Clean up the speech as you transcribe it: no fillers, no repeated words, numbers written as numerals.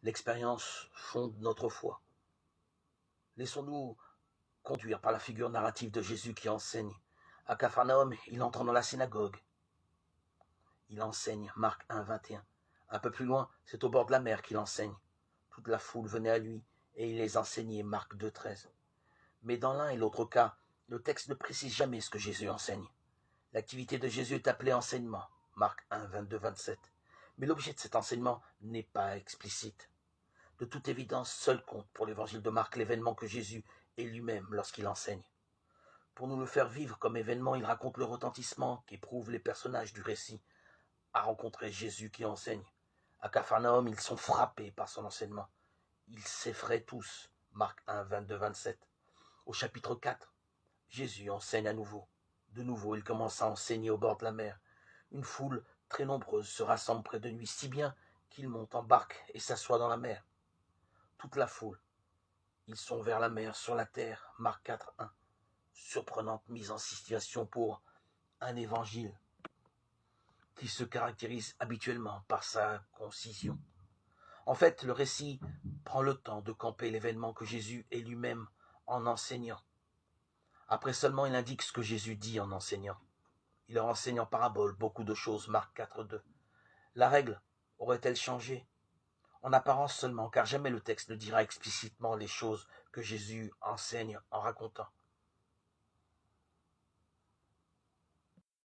L'expérience fonde notre foi. Laissons-nous conduire par la figure narrative de Jésus qui enseigne. À Capharnaüm, il entre dans la synagogue. Il enseigne, Marc 1, 21. Un peu plus loin, c'est au bord de la mer qu'il enseigne. Toute la foule venait à lui et il les enseignait, Marc 2, 13. Mais dans l'un et l'autre cas, le texte ne précise jamais ce que Jésus enseigne. L'activité de Jésus est appelée enseignement, Marc 1, 22, 27. Mais l'objet de cet enseignement n'est pas explicite. De toute évidence, seul compte pour l'évangile de Marc l'événement que Jésus est lui-même lorsqu'il enseigne. Pour nous le faire vivre comme événement, il raconte le retentissement qu'éprouvent les personnages du récit à rencontrer Jésus qui enseigne. À Capharnaüm, ils sont frappés par son enseignement. Ils s'effraient tous, Marc 1, 22, 27. Au chapitre 4, Jésus enseigne à nouveau. De nouveau, il commence à enseigner au bord de la mer. Une foule très nombreuse se rassemble près de lui, si bien qu'il monte en barque et s'assoit dans la mer. Toute la foule. Ils sont vers la mer, sur la terre, Marc 4, 1. Surprenante mise en situation pour un évangile qui se caractérise habituellement par sa concision. En fait, le récit prend le temps de camper l'événement que Jésus est lui-même en enseignant. Après seulement, il indique ce que Jésus dit en enseignant. Il leur enseigne en parabole beaucoup de choses, Marc 4, 2. La règle aurait-elle changé? En apparence seulement, car jamais le texte ne dira explicitement les choses que Jésus enseigne en racontant.